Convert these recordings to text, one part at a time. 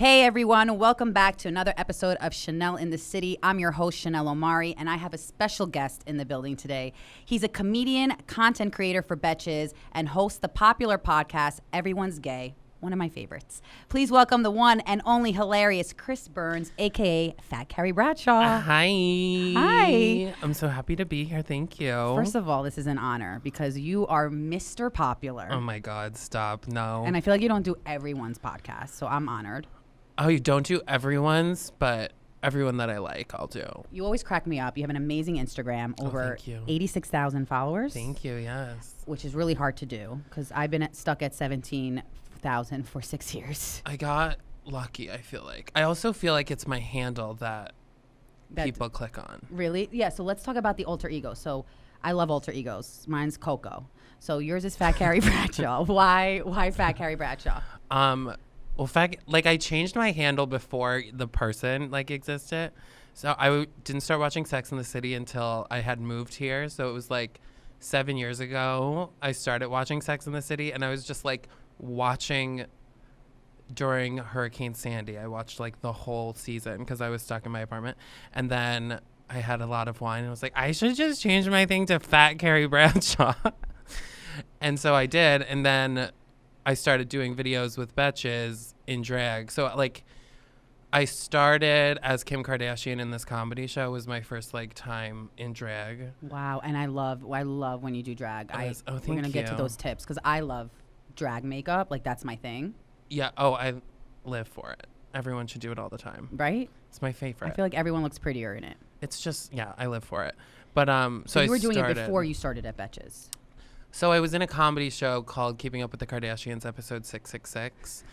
Hey everyone, welcome back to another episode of Chanel in the City. I'm your host, Chanel Omari, and I have a special guest in the building today. He's a comedian, content creator for Betches, and hosts the popular podcast, Everyone's Gay, one of my favorites. Please welcome the one and only hilarious Chris Burns, a.k.a. Fat Carrie Bradshaw. Hi. Hi. I'm so happy to be here. Thank you. First of all, this is an honor because you are Mr. Popular. Oh my God, stop. No. And I feel like you don't do everyone's podcast, so I'm honored. Oh, you don't do everyone's, but everyone that I like, I'll do. You always crack me up. You have an amazing Instagram, over 86,000 followers. Thank you, yes. Which is really hard to do because I've been stuck at 17,000 for 6 years. I got lucky, I feel like. I also feel like it's my handle that people click on. Really? Yeah, so let's talk about the alter ego. So I love alter egos. Mine's Coco. So yours is Fat Carrie Bradshaw. Why Fat Carrie Bradshaw? Well, I changed my handle before the person existed. So I didn't start watching Sex and the City until I had moved here. So it was 7 years ago I started watching Sex and the City, and I was just watching during Hurricane Sandy. I watched the whole season because I was stuck in my apartment, and then I had a lot of wine and I was like, I should just change my thing to Fat Carrie Bradshaw. And so I did, and then I started doing videos with Betches in drag. So I started as Kim Kardashian in this comedy show. It was my first time in drag. Wow, and I love when you do drag. We're gonna get to those tips because I love drag makeup. That's my thing. Yeah. Oh, I live for it. Everyone should do it all the time. Right? It's my favorite. I feel like everyone looks prettier in it. It's just, yeah, I live for it. But so you were doing it before you started at Betches. So I was in a comedy show called Keeping Up with the Kardashians, episode 666.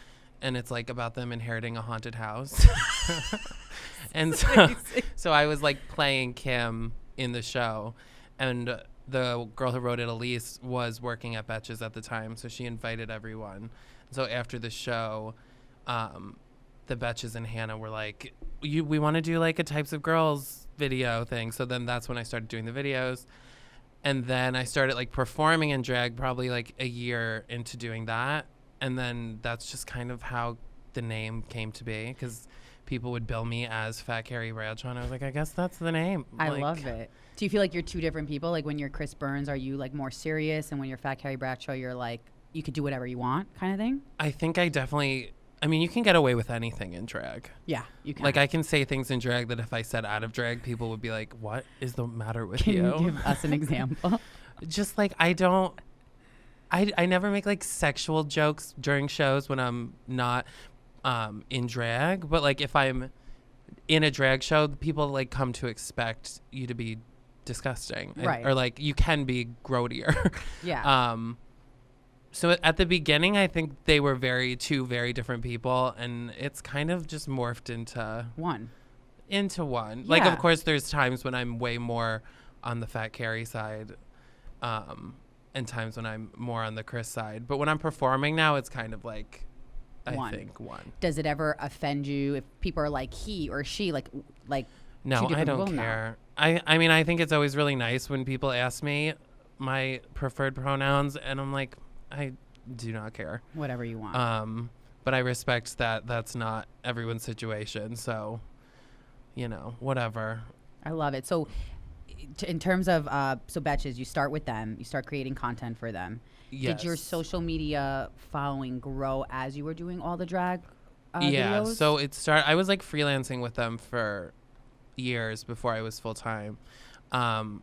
And it's about them inheriting a haunted house. And so I was playing Kim in the show. And the girl who wrote it, Elise, was working at Betches at the time. So she invited everyone. So after the show, the Betches and Hannah were like, we want to do a Types of Girls video thing. So then that's when I started doing the videos. And then I started performing in drag probably a year into doing that. And then that's just kind of how the name came to be, because people would bill me as Fat Carrie Bradshaw. And I was like, I guess that's the name. I love it. Do you feel like you're two different people? When you're Chris Burns, are you more serious? And when you're Fat Carrie Bradshaw, you're you could do whatever you want kind of thing? I think I definitely... I mean, you can get away with anything in drag. Yeah, you can. I can say things in drag that if I said out of drag, people would be like, what is the matter with you? Can you give us an example? Just I never make sexual jokes during shows when I'm not in drag. But if I'm in a drag show, people come to expect you to be disgusting. Right. Or you can be grodier. Yeah. So at the beginning, I think they were two very different people, and it's kind of just morphed into one. Yeah. Of course, there's times when I'm way more on the Fat Carrie side, and times when I'm more on the Chris side. But when I'm performing now, it's kind of I think one. Does it ever offend you if people are he or she No, I don't care. I mean, I think it's always really nice when people ask me my preferred pronouns, and I'm like, I do not care. Whatever you want. But I respect that that's not everyone's situation. So, whatever. I love it. So in terms of, Betches, you start with them. You start creating content for them. Yes. Did your social media following grow as you were doing all the drag yeah, videos? So I was freelancing with them for years before I was full-time. And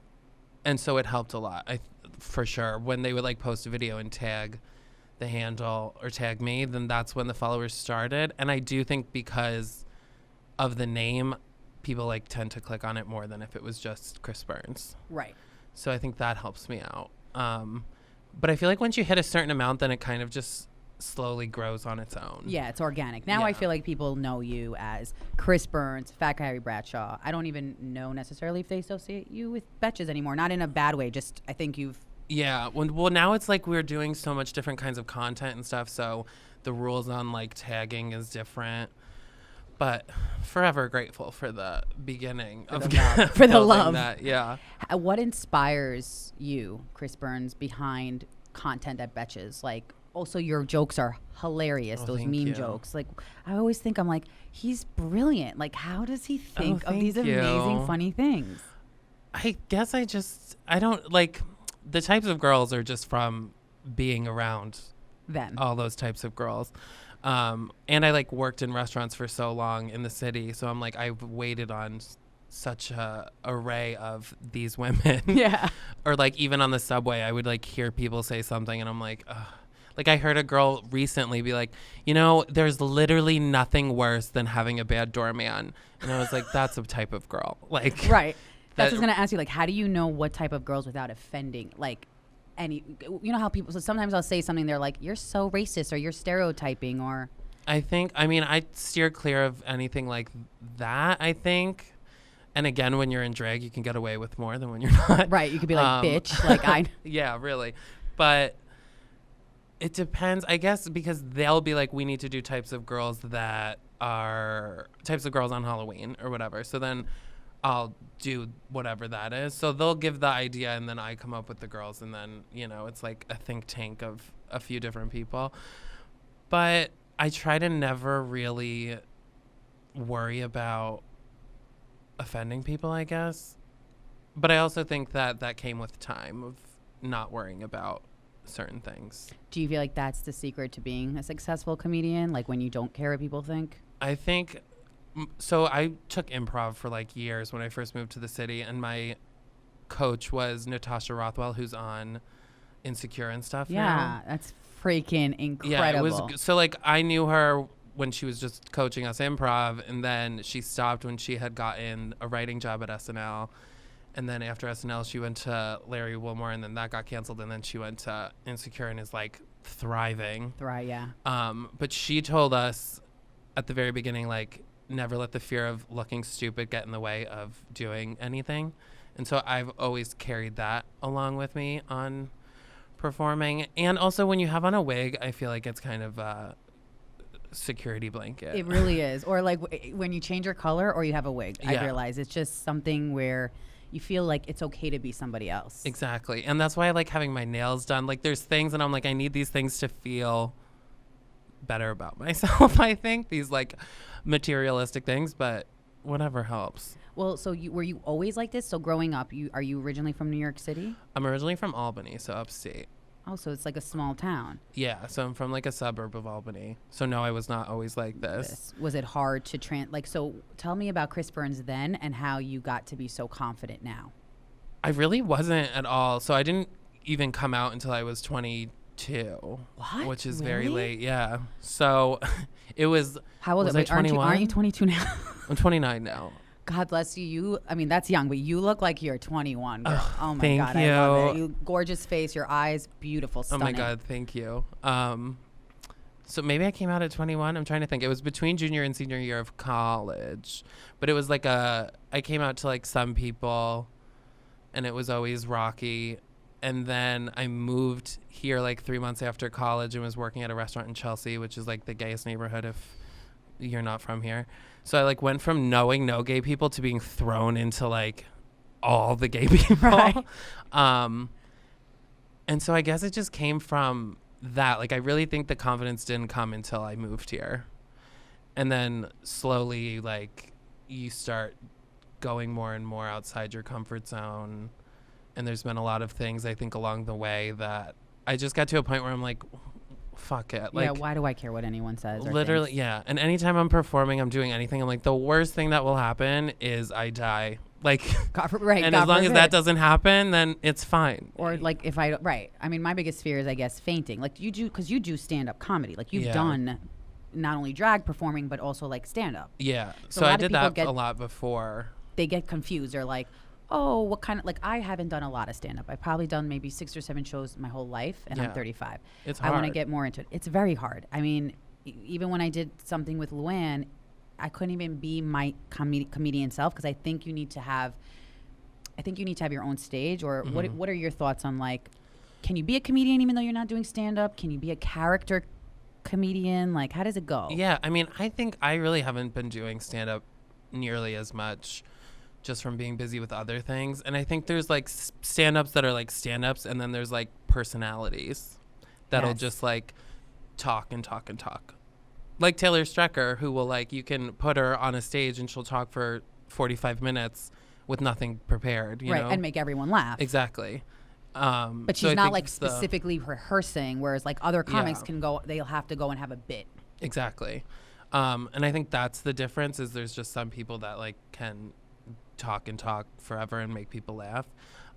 so it helped a lot. For sure. When they would post a video and tag the handle or tag me, then that's when the followers started. And I do think because of the name, people tend to click on it more than if it was just Chris Burns. Right. So I think that helps me out. But I feel once you hit a certain amount, then it kind of just slowly grows on its own. Yeah, it's organic. Now I feel like people know you as Chris Burns, Fat Carrie Bradshaw. I don't even know necessarily if they associate you with Betches anymore. Not in a bad way. Just I think you've... Yeah. Well, now it's we're doing so much different kinds of content and stuff. So the rules on tagging is different. But forever grateful for the beginning of for the love. That. Yeah. What inspires you, Chris Burns, behind content at Betches? Also, your jokes are hilarious. Oh, those thank meme you. jokes. Like, I always think, I'm like, he's brilliant. Like, how does he think of these thank you. amazing, funny things? I guess I don't like the types of girls are just from being around Them. all those types of girls. And I like worked in restaurants for so long in the city. So I'm like, I've waited on such a array of these women. Yeah. Or like even on the subway, I would like hear people say something and I'm like, ugh. Like I heard a girl recently be like, there's literally nothing worse than having a bad doorman. And I was like, that's a type of girl. Like, Right. That's what I was going to ask you. Like, how do you know what type of girls without offending? Like, how people, so sometimes I'll say something, they're like, you're so racist or you're stereotyping or. I steer clear of anything like that, I think. And again, when you're in drag, you can get away with more than when you're not. Right. You could be like, bitch. Like, I. Yeah, really. But it depends, I guess, because they'll be like, we need to do types of girls that are types of girls on Halloween or whatever. So then I'll do whatever that is. So they'll give the idea and then I come up with the girls and then, it's like a think tank of a few different people. But I try to never really worry about offending people, I guess. But I also think that came with time of not worrying about certain things. Do you feel like that's the secret to being a successful comedian? Like when you don't care what people think? I think so. I took improv for like years when I first moved to the city, and my coach was Natasha Rothwell, who's on Insecure and stuff. Yeah, now. that's freaking incredible. Yeah, it was so like I knew her when she was just coaching us improv, and then she stopped when she had gotten a writing job at SNL. And then after SNL, she went to Larry Wilmore, and then that got canceled. And then she went to Insecure and is like thriving. Yeah. But she told us at the very beginning, like, never let the fear of looking stupid get in the way of doing anything. And so I've always carried that along with me on performing. And also when you have on a wig, I feel like it's kind of a security blanket. It really is. Or like when you change your color or you have a wig, Yeah. I realize it's just something where you feel like it's okay to be somebody else. Exactly. And that's why I like having my nails done. Like there's things and I'm like, I need these things to feel better about myself. I think these like materialistic things, but whatever helps. Well, so were you always like this? So growing up, are you originally from New York City? I'm originally from Albany, so upstate. Oh, so it's like a small town. Yeah, so I'm from like a suburb of Albany. So no, I was not always like this. Was it hard to so tell me about Chris Burns then and how you got to be so confident now. I really wasn't at all. So I didn't even come out until I was 22. What? Which is Really? very late. Yeah. So it was. How old was are I you? 21? Aren't you 22 now? I'm 29 now. God bless you. I mean, that's young, but you look like you're 21, girl. Oh my thank God, you. I love it. You gorgeous face, your eyes, beautiful, stunning. Oh my God, thank you. So maybe I came out at 21. I'm trying to think. It was between junior and senior year of college, but it was like I came out to like some people, and it was always rocky. And then I moved here like 3 months after college and was working at a restaurant in Chelsea, which is like the gayest neighborhood if you're not from here. So I like went from knowing no gay people to being thrown into like all the gay people. Right. And so I guess it just came from that. Like I really think the confidence didn't come until I moved here. And then slowly like you start going more and more outside your comfort zone. And there's been a lot of things I think along the way that I just got to a point where I'm like, fuck it. Like, yeah, why do I care what anyone says? Literally, thinks? yeah. And anytime I'm performing, I'm doing anything, I'm like, the worst thing that will happen is I die. Like, Right. and God as long as forbid. that doesn't happen, then it's fine. Or like if I, right. I mean, my biggest fear is, I guess, fainting. Like you do, because you do stand-up comedy. Like you've Yeah. done not only drag performing, but also like stand-up. Yeah. So So a lot I of did people that a lot before. They get confused. They're like, oh, what kind of, like, I haven't done a lot of stand-up. I've probably done maybe 6 or 7 shows my whole life, and I'm Yeah. 35. It's I want to hard. get more into it. It's very hard. I mean, even when I did something with Luann, I couldn't even be my comedian self, because I think you need to have your own stage. Or what are your thoughts on, like, can you be a comedian even though you're not doing stand-up? Can you be a character comedian? Like, how does it go? Yeah. I mean, I think I really haven't been doing stand-up nearly as much, just from being busy with other things. And I think there's like stand-ups that are like stand-ups, and then there's like personalities that'll Yes. just like talk and talk and talk. Like Taylor Strecker, who will like, you can put her on a stage and she'll talk for 45 minutes with nothing prepared, you know? And make everyone laugh. Exactly. But so she's I not think like it's specifically rehearsing, whereas like other comics Yeah. can go, they'll have to go and have a bit. Exactly. And I think that's the difference, is there's just some people that like can talk and talk forever and make people laugh.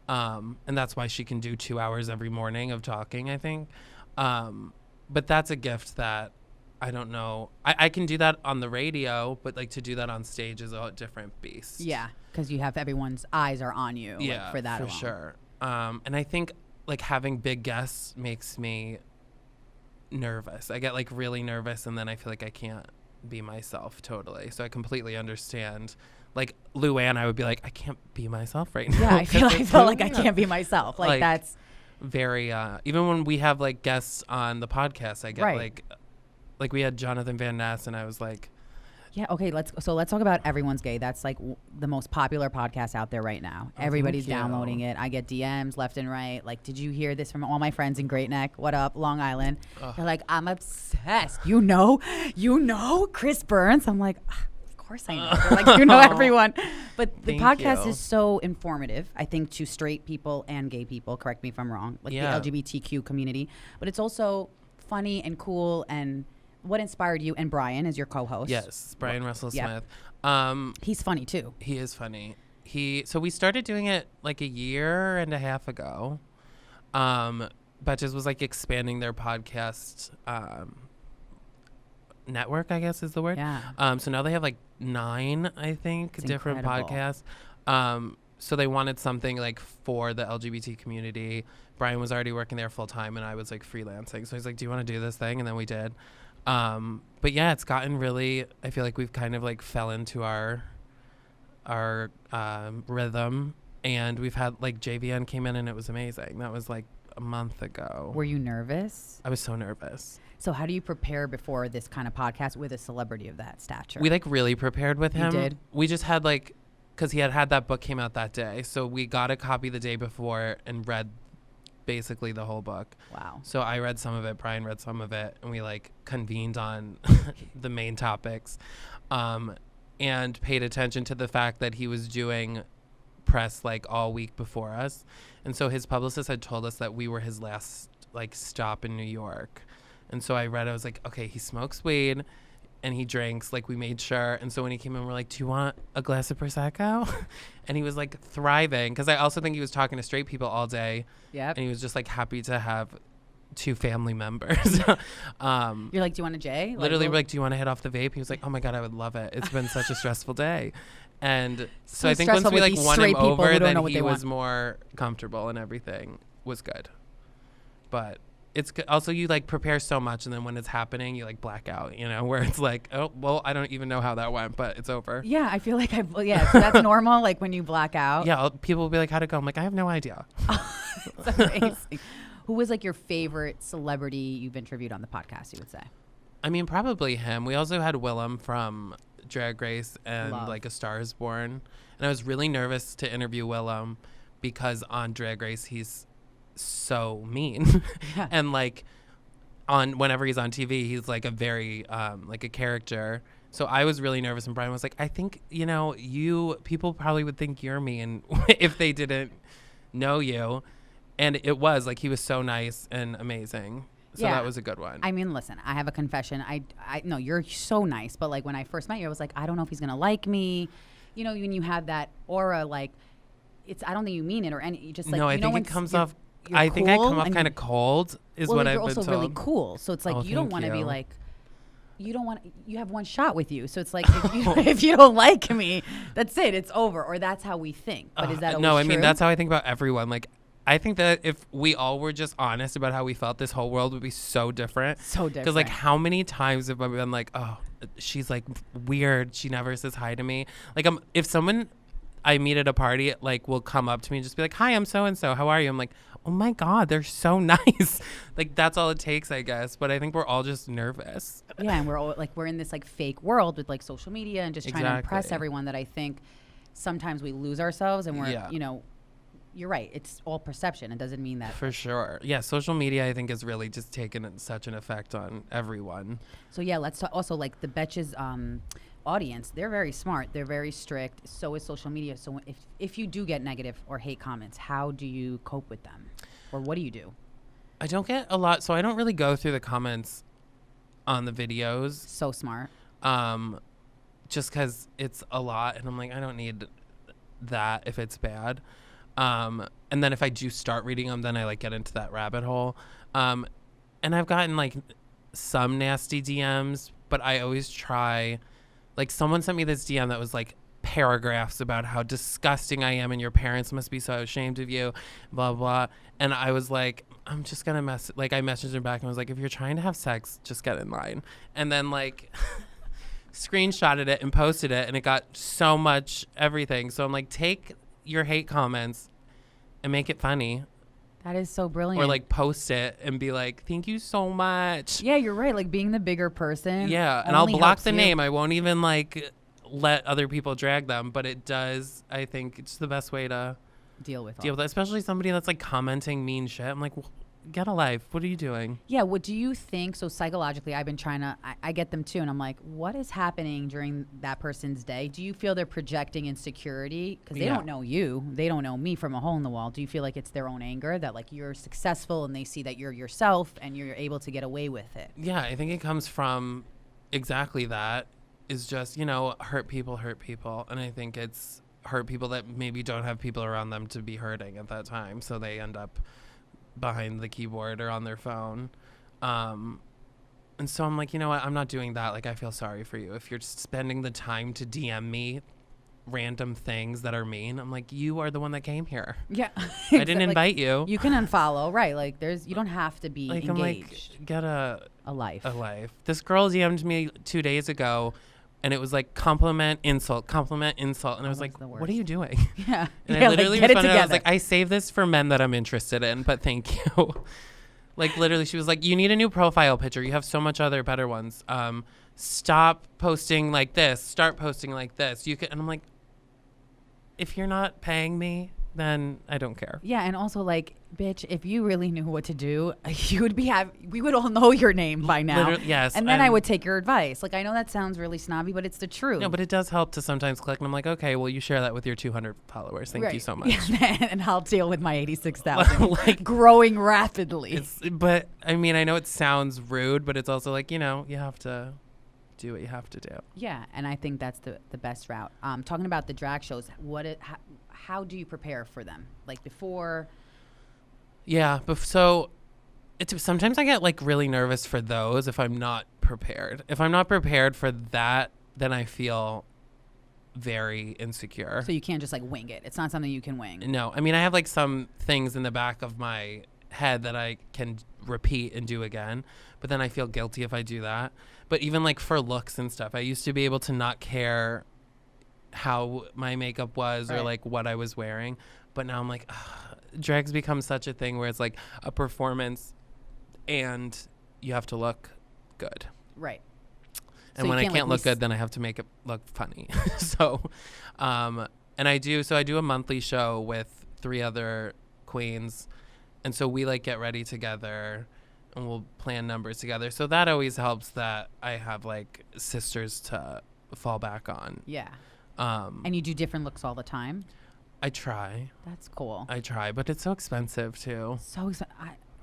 And that's why she can do 2 hours every morning of talking, I think. But that's a gift that I don't know. I can do that on the radio, but like to do that on stage is a different beast. Yeah, because you have everyone's eyes are on you Yeah, for that for alone. sure. And I think like having big guests makes me nervous. I get like really nervous, and then I feel like I can't be myself totally. So I completely understand. Like Luann, I would be like, I can't be myself right now. Yeah, I felt like I can't be myself. Like that's very even when we have like guests on the podcast, I get Right. like we had Jonathan Van Ness, and I was like, yeah. Okay, let's talk about Everyone's Gay. That's like the most popular podcast out there right now. Everybody's thank you. downloading it. I get DMs left and right. Like, did you hear this from all my friends in Great Neck? What up, Long Island? They're like, I'm obsessed. You know, Chris Burns. I'm like, of course I know. They're like, you know everyone. But the Thank podcast you. is so informative, I think, to straight people and gay people. Correct me if I'm wrong. Like Yeah. the LGBTQ community. But it's also funny and cool. And what inspired you? And Brian is your co-host. yes, Brian Russell Yeah. Smith. He's funny too. He is funny. So we started doing it like a year and a half ago. Betches was like expanding their podcast network, I guess is the word. Yeah. So now they have like 9, I think, It's different incredible. podcasts. So they wanted something like for the LGBT community. Brian was already working there full time, and I was like freelancing. So he's like, do you want to do this thing? And then we did. But yeah, it's gotten really, I feel like we've kind of like fell into our rhythm, and we've had like JVN came in, and it was amazing. That was like a month ago. Were you nervous? I was so nervous. So how do you prepare before this kind of podcast with a celebrity of that stature? We like really prepared with You him. did? We just had like, because he had that book came out that day. So we got a copy the day before and read basically the whole book. Wow. So I read some of it, Brian read some of it, and we like convened on the main topics, and paid attention to the fact that he was doing press like all week before us. And so his publicist had told us that we were his last like stop in New York. And so I was like, okay, he smokes weed and he drinks, like we made sure. And so when he came in, we're like, do you want a glass of Prosecco? And he was like thriving, because I also think he was talking to straight people all day. Yep. And he was just like happy to have 2 family members. You're like, do you want a J? Literally, we're like, do you want to hit off the vape? He was like, oh my God, I would love it. It's been such a stressful day. And so I think once stressful we with like these won straight him people over, who don't know then what he they was want. more comfortable and everything was good. But it's also, you like prepare so much, and then when it's happening, you like black out, you know, where it's like, oh, well, I don't even know how that went, but it's over. Yeah, I feel like so that's normal, like when you black out. Yeah, people will be like, how'd it go? I'm like, I have no idea. That's amazing. Who was like your favorite celebrity you've interviewed on the podcast, you would say? I mean, probably him. We also had Willem from Drag Race and Love. like A Star Is Born. And I was really nervous to interview Willem because on Drag Race, he's so mean. Yeah. And like whenever he's on TV, he's like a very like a character. So I was really nervous, and Brian was like, I think, you know, people probably would think you're mean if they didn't know you. And it was like, he was so nice and amazing. So Yeah. that was a good one. I mean, listen, I have a confession. I no, you're so nice, but like when I first met you, I was like, I don't know if he's gonna like me. You know, when you have that aura, like I don't think you mean it or any. You just like, no, I you know, think when it comes you're- off. you're I think I cool come off and kind of cold, is well, what like, I've you're been also told. really cool. So it's like Oh, you don't thank want to be you. like. You don't want. You have one shot with you, so it's like if you don't like me, that's it. It's over, or that's how we think. But is that always no? I true? mean, that's how I think about everyone. Like, I think that if we all were just honest about how we felt, this whole world would be so different. So different. Because like, how many times have I been like, oh, she's like weird. She never says hi to me. Like, if someone I meet at a party like will come up to me and just be like, hi, I'm so and so. How are you? I'm like, oh my God, they're so nice. Like, that's all it takes, I guess. But I think we're all just nervous. Yeah, and we're all, like we're in this like fake world with like social media and just trying to impress Exactly. everyone that I think sometimes we lose ourselves and we're Yeah. you know you're right. It's all perception. It doesn't mean that. For sure. Yeah, social media, I think, has really just taken such an effect on everyone. So, yeah, let's talk. Also, like, the Betches audience, they're very smart. They're very strict. So is social media. So if you do get negative or hate comments, how do you cope with them? Or what do you do? I don't get a lot. So I don't really go through the comments on the videos. So smart. Just because it's a lot. And I'm like, I don't need that if it's bad. And then if I do start reading them, then I like get into that rabbit hole. And I've gotten like some nasty DMs, but I always try. Like, someone sent me this DM that was like paragraphs about how disgusting I am and your parents must be so ashamed of you, blah, blah. And I was like, I'm just going to I messaged her back and was like, if you're trying to have sex, just get in line. And then like screenshotted it and posted it, and it got so much everything. So I'm like, take your hate comments and make it funny. That is so brilliant. Or like post it and be like, thank you so much. Yeah, you're right. Like, being the bigger person. Yeah, and I'll block the name. I won't even like let other people drag them, but it does. I think it's the best way to deal with it, especially somebody that's like commenting mean shit. I'm like, get a life. What are you doing? Yeah. What do you think? So psychologically, I've been trying to, I get them too. And I'm like, what is happening during that person's day? Do you feel they're projecting insecurity? Because they don't know you. They don't know me from a hole in the wall. Do you feel like it's their own anger that like you're successful and they see that you're yourself and you're able to get away with it? Yeah, I think it comes from exactly that. Is just, hurt people. And I think it's hurt people that maybe don't have people around them to be hurting at that time. So they end up behind the keyboard or on their phone. And so I'm like, you know what? I'm not doing that. Like, I feel sorry for you. If you're spending the time to DM me random things that are mean, I'm like, you are the one that came here. Yeah. I didn't invite you. You can unfollow, right? Like, you don't have to be engaged. I'm like, get a life. A life. This girl DM'd me 2 days ago, and it was like compliment, insult. And I was like, what are you doing? Yeah. And I literally responded, I was like, I save this for men that I'm interested in, but thank you. Like, literally, she was like, you need a new profile picture. You have so much other better ones. Stop posting like this. Start posting like this. And I'm like, if you're not paying me, then I don't care. Yeah, and also, like, bitch, if you really knew what to do, you would we would all know your name by now. Literally, yes. And then I would take your advice. Like, I know that sounds really snobby, but it's the truth. No, but it does help to sometimes click, and I'm like, okay, well, you share that with your 200 followers. Thank you so much. Yeah, and I'll deal with my 86,000 like growing rapidly. But, I mean, I know it sounds rude, but it's also like, you have to do what you have to do. Yeah, and I think that's the best route. Talking about the drag shows, how do you prepare for them? Like, before? Yeah, so sometimes I get like really nervous for those if I'm not prepared. If I'm not prepared for that, then I feel very insecure. So you can't just like wing it. It's not something you can wing. No, I mean, I have like some things in the back of my head that I can repeat and do again, but then I feel guilty if I do that. But even like for looks and stuff, I used to be able to not care how my makeup was or like what I was wearing, but now I'm like, drag's become such a thing where it's like a performance and you have to look good. Right. And when I can't look good, then I have to make it look funny. So, and I do a monthly show with 3 other queens. And so we like get ready together and we'll plan numbers together. So that always helps that I have like sisters to fall back on. Yeah. And you do different looks all the time? I try. That's cool. I try, but it's so expensive too.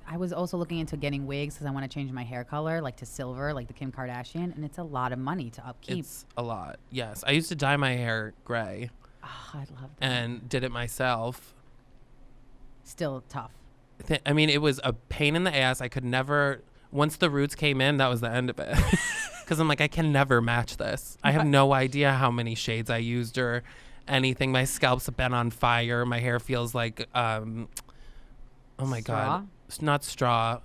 I was also looking into getting wigs because I want to change my hair color, like to silver, like the Kim Kardashian, and it's a lot of money to upkeep. It's a lot. Yes, I used to dye my hair gray. Oh, I love that. And did it myself. Still tough. I mean, it was a pain in the ass. I could never. Once the roots came in, that was the end of it. Because I'm like, I can never match this. I have no idea how many shades I used or anything. My scalp's been on fire. My hair feels like, oh my God. It's not straw.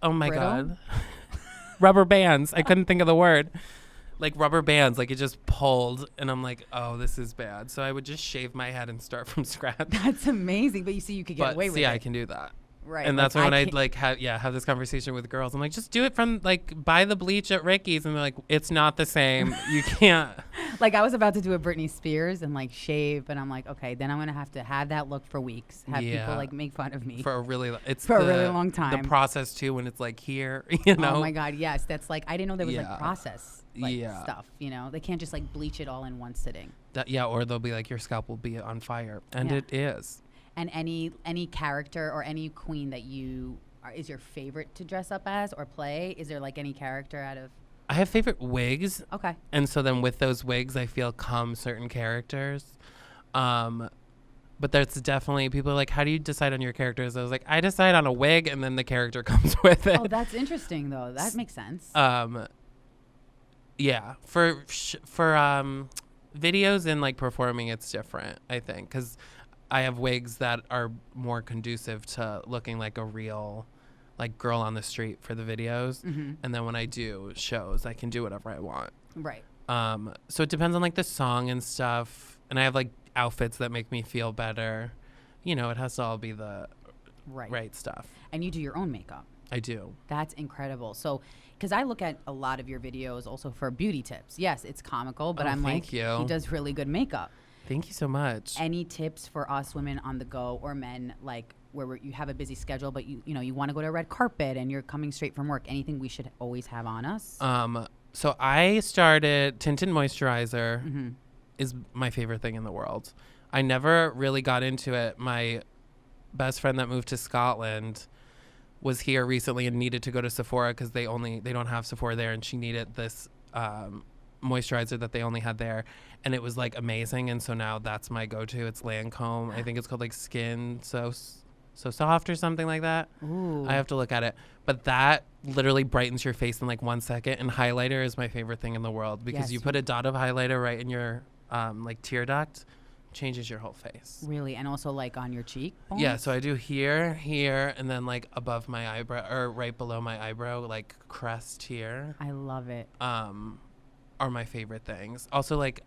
Oh my God. Rubber bands. I couldn't think of the word. Like rubber bands. Like it just pulled. And I'm like, oh, this is bad. So I would just shave my head and start from scratch. That's amazing. But you see, you could get away with it. I can do that. Right. And like, that's when I I'd like have this conversation with girls. I'm like, just do it from like buy the bleach at Ricky's, and they're like, it's not the same. You can't. Like I was about to do a Britney Spears and like shave, and I'm like, okay, then I'm gonna have that look for weeks. Have people like make fun of me for a really long time. The process too, when it's like here, you know. Oh my God, yes, that's like I didn't know there was like process like stuff. You know, they can't just like bleach it all in one sitting. Or they'll be like, your scalp will be on fire, and it is. And any character or any queen that is your favorite to dress up as or play? Is there like any character out of? I have favorite wigs. Okay. And so then with those wigs, I feel come certain characters. But there's definitely people are like, how do you decide on your characters? I was like, I decide on a wig, and then the character comes with it. Oh, that's interesting though. That makes sense. Yeah. For videos and like performing, it's different, I think, because I have wigs that are more conducive to looking like a real like girl on the street for the videos. Mm-hmm. And then when I do shows, I can do whatever I want. Right. So it depends on like the song and stuff. And I have like outfits that make me feel better. You know, it has to all be the right stuff. And you do your own makeup. I do. That's incredible. So, because I look at a lot of your videos also for beauty tips. Yes, it's comical, but I'm like, he does really good makeup. Thank you so much. Any tips for us women on the go or men, like where you have a busy schedule, but you want to go to a red carpet and you're coming straight from work? Anything we should always have on us? So I started tinted moisturizer. Mm-hmm. Is my favorite thing in the world. I never really got into it. My best friend that moved to Scotland was here recently and needed to go to Sephora because they don't have Sephora there, and she needed this moisturizer that they only had there, and it was like amazing. And so now that's my go-to. It's Lancome. I think it's called like Skin So Soft or something like that. Ooh. I have to look at it, but that literally brightens your face in like 1 second. And highlighter is my favorite thing in the world because you put a dot of highlighter right in your like tear duct, changes your whole face. Really? And also like on your cheek? Yeah, so I do here, and then like above my eyebrow or right below my eyebrow, like crest here. I love it. Are my favorite things. Also, like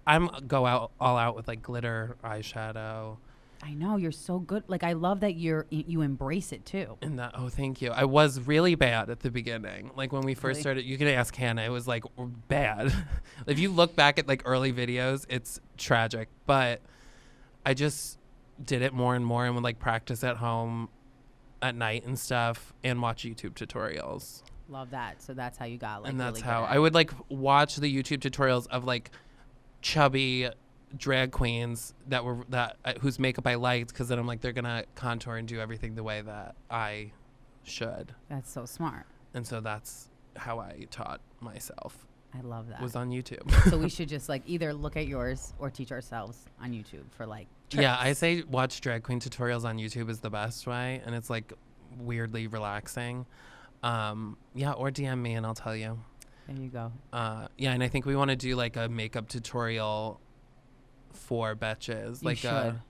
I'm all out with like glitter eyeshadow. I know, you're so good. Like I love that you embrace it too. And that, thank you. I was really bad at the beginning. Like when we first started, you can ask Hannah, it was like bad. If you look back at like early videos, it's tragic. But I just did it more and more and would like practice at home at night and stuff and watch YouTube tutorials. Love that. So that's how you got like. And that's really how I would like watch the YouTube tutorials of like chubby drag queens whose makeup I liked, because then I'm like, they're gonna contour and do everything the way that I should. That's so smart. And so that's how I taught myself. I love that. Was on YouTube. So we should just like either look at yours or teach ourselves on YouTube for like tricks. Yeah, I say watch drag queen tutorials on YouTube is the best way, and it's like weirdly relaxing. Or DM me and I'll tell you. There you go. And I think we want to do like a makeup tutorial for betches, like a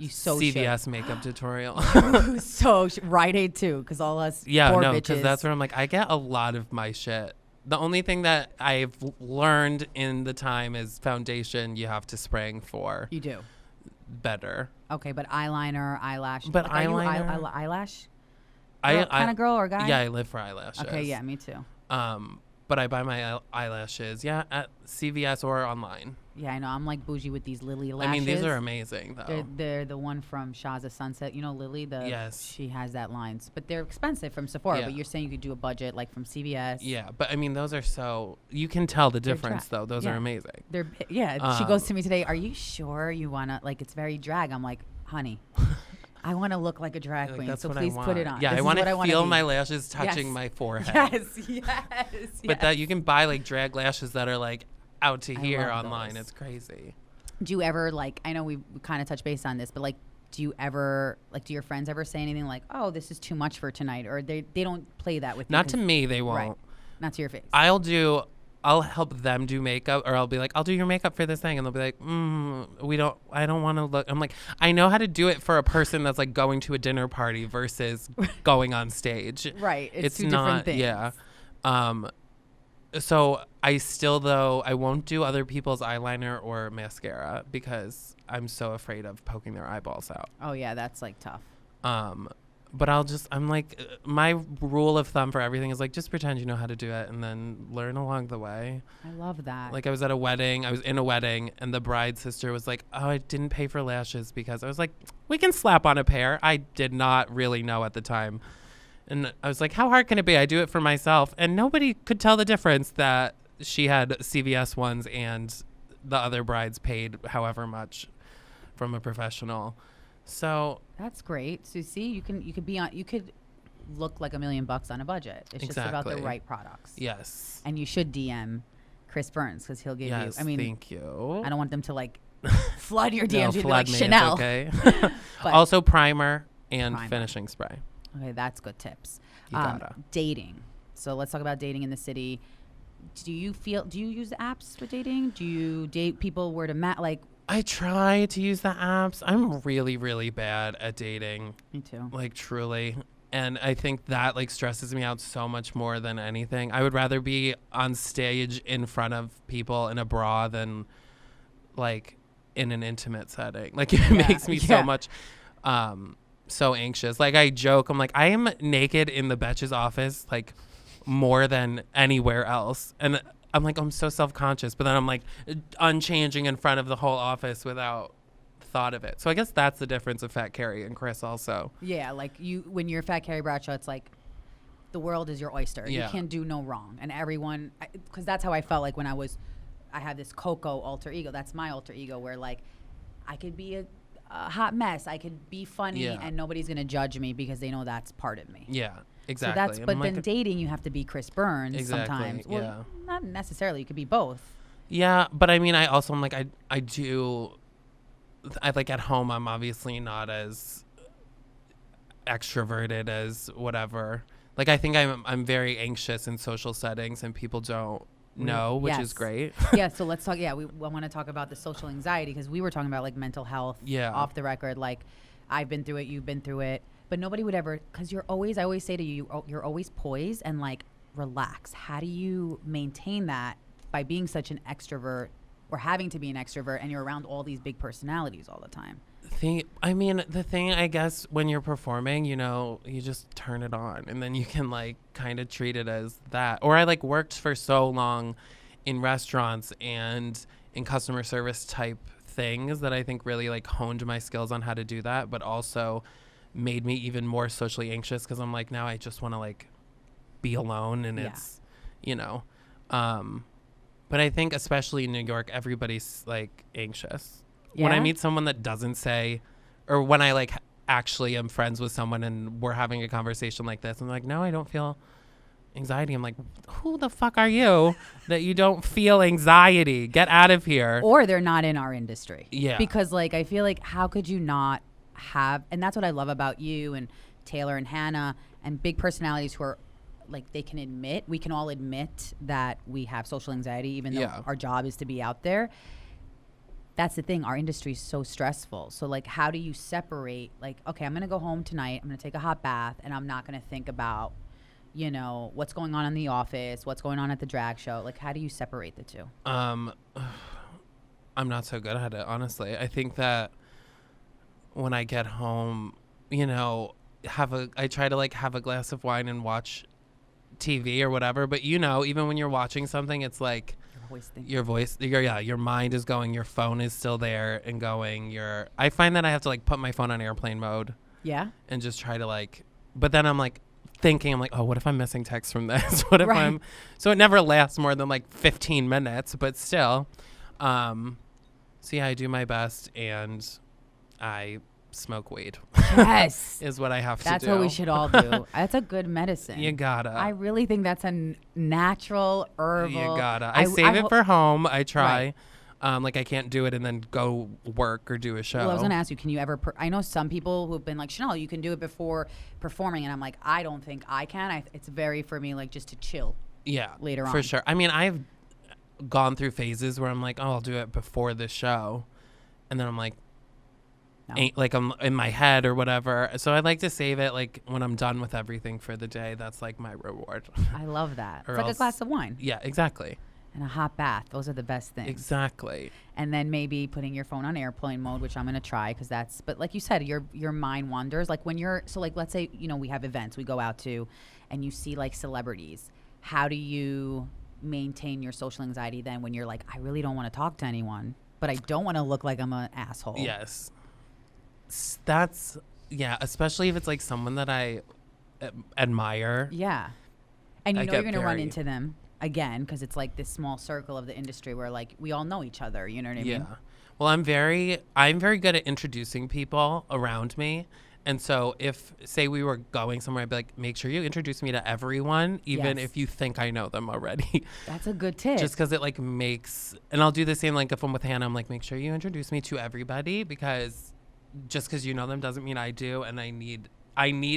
CVS makeup tutorial. So Rite Aid too, because all us poor bitches. Because that's where I'm like, I get a lot of my shit. The only thing that I've learned in the time is foundation you have to spring for. You do. Better. Okay, but eyeliner, eyelash. But like, eyeliner. Are you eyelash? I kind of girl or guy? Yeah, I live for eyelashes. Okay, yeah, me too. But I buy my eyelashes, at CVS or online. Yeah, I know. I'm like bougie with these Lily lashes. I mean, these are amazing, though. They're the one from Shaza Sunset. You know, Lily? Yes. She has that line. But they're expensive from Sephora. But you're saying you could do a budget like from CVS. Yeah, but I mean, those are so... You can tell the difference, though. Those are amazing. She goes to me today, are you sure you want to... Like, it's very drag. I'm like, honey... I want to look like a drag queen, that's so what please put it on. Yeah, I want to feel my lashes touching my forehead. Yes. But that you can buy like drag lashes that are like out to here online. Those. It's crazy. Do you ever like? I know we kind of touched base on this, but like, do you ever like? Do your friends ever say anything like, "Oh, this is too much for tonight," or they don't play that with you? Not to me, they won't. Right. Not to your face. I'll help them do makeup, or I'll be like, I'll do your makeup for this thing. And they'll be like, I don't want to look. I'm like, I know how to do it for a person that's like going to a dinner party versus going on stage. Right. It's two not, different things. Yeah. So I still, though, I won't do other people's eyeliner or mascara because I'm so afraid of poking their eyeballs out. Oh, yeah. That's like tough. But I'm like, my rule of thumb for everything is like, just pretend you know how to do it and then learn along the way. I love that. Like I was in a wedding and the bride's sister was like, oh, I didn't pay for lashes because I was like, we can slap on a pair. I did not really know at the time. And I was like, how hard can it be? I do it for myself. And nobody could tell the difference that she had CVS ones and the other brides paid however much from a professional. So that's great. So see, you could look like $1 million on a budget. It's just about the right products. Yes. And you should DM Chris Burns because he'll give you. I mean, thank you. I don't want them to like flood your DMs. No, You'd be like me, Chanel. Okay. Also primer and finishing spray. Okay, that's good tips. You gotta. Dating. So let's talk about dating in the city. Do you use the apps for dating? Do you date people word of mouth? Like, I try to use the apps. I'm really, really bad at dating. Me too. Like, truly. And I think that, like, stresses me out so much more than anything. I would rather be on stage in front of people in a bra than, like, in an intimate setting. Like, it makes me so much, so anxious. Like, I joke. I'm like, I am naked in the Betch's office, like, more than anywhere else. And I'm like, I'm so self-conscious, but then I'm like unchanging in front of the whole office without thought of it. So I guess that's the difference of Fat Carrie and Chris also. Yeah, like when you're Fat Carrie Bradshaw, it's like the world is your oyster. Yeah. You can't do no wrong. And everyone, because that's how I felt like when I had this Coco alter ego. That's my alter ego where like I could be a hot mess. I could be funny and nobody's going to judge me because they know that's part of me. Yeah. Exactly. So but then dating, you have to be Chris Burns sometimes. Well, not necessarily. You could be both. Yeah, but I mean, I also am like, I like at home, I'm obviously not as extroverted as whatever. Like, I think I'm very anxious in social settings and people don't know, which is great. Yeah, so let's talk. Yeah, I want to talk about the social anxiety because we were talking about like mental health off the record. Like, I've been through it, you've been through it. But nobody would ever, because I always say to you, you're always poised and like relax. How do you maintain that by being such an extrovert or having to be an extrovert and you're around all these big personalities all the time? The thing, I guess, when you're performing, you know, you just turn it on and then you can like kind of treat it as that. Or I like worked for so long in restaurants and in customer service type things that I think really like honed my skills on how to do that, but also made me even more socially anxious because I'm like, now I just want to like be alone and it's, you know, but I think especially in New York, everybody's like anxious. When I meet someone that doesn't say, or when I like actually am friends with someone and we're having a conversation like this, I'm like, no, I don't feel anxiety. I'm like, who the fuck are you that you don't feel anxiety? Get out of here. Or they're not in our industry. Yeah. Because like, I feel like how could you not have, and that's what I love about you and Taylor and Hannah and big personalities who are like, we can all admit that we have social anxiety even though our job is to be out there. That's the thing, our industry is so stressful. So like, how do you separate like, okay, I'm gonna go home tonight, I'm gonna take a hot bath and I'm not gonna think about, you know, what's going on in the office, what's going on at the drag show. Like, how do you separate the two? I'm not so good at it, honestly. I think that when I get home, you know, I try to like have a glass of wine and watch TV or whatever. But you know, even when you're watching something, it's like your mind is going, your phone is still there and going. I find that I have to like put my phone on airplane mode. Yeah. And just try to like, but then I'm like thinking, I'm like, oh, what if I'm missing text from this? What if so it never lasts more than like 15 minutes, but still. So yeah, I do my best and I smoke weed. Yes. Is what I have to do. That's what we should all do. That's a good medicine. You gotta. I really think that's a natural herbal. You gotta. I save it for home. I try. Like I can't do it and then go work or do a show. Well, I was going to ask you, can you ever, I know some people who've been like, Chanel, you can do it before performing. And I'm like, I don't think I can. It's very, for me, like just to chill. Yeah. Later on. For sure. I mean, I've gone through phases where I'm like, oh, I'll do it before the show. And then I'm like, like I'm in my head or whatever. So I like to save it like when I'm done with everything for the day. That's like my reward. I love that. It's like a glass of wine. Yeah, exactly. And a hot bath. Those are the best things. Exactly. And then maybe putting your phone on airplane mode, which I'm going to try because that's, but like you said, your mind wanders. Like when you're, so like, let's say, you know, we have events we go out to and you see like celebrities. How do you maintain your social anxiety then when you're like, I really don't want to talk to anyone, but I don't want to look like I'm an asshole? Yes. That's, yeah, especially if it's like someone that I admire. Yeah. And you know you're going to run very- into them again because it's like this small circle of the industry where like we all know each other. You know what I mean? Yeah. Well, I'm very good at introducing people around me. And so if, say we were going somewhere, I'd be like, make sure you introduce me to everyone, even Yes. if you think I know them already. That's a good tip. Just because it like makes, and I'll do the same, like if I'm with Hannah, I'm like, make sure you introduce me to everybody, because just because you know them doesn't mean I do. And I need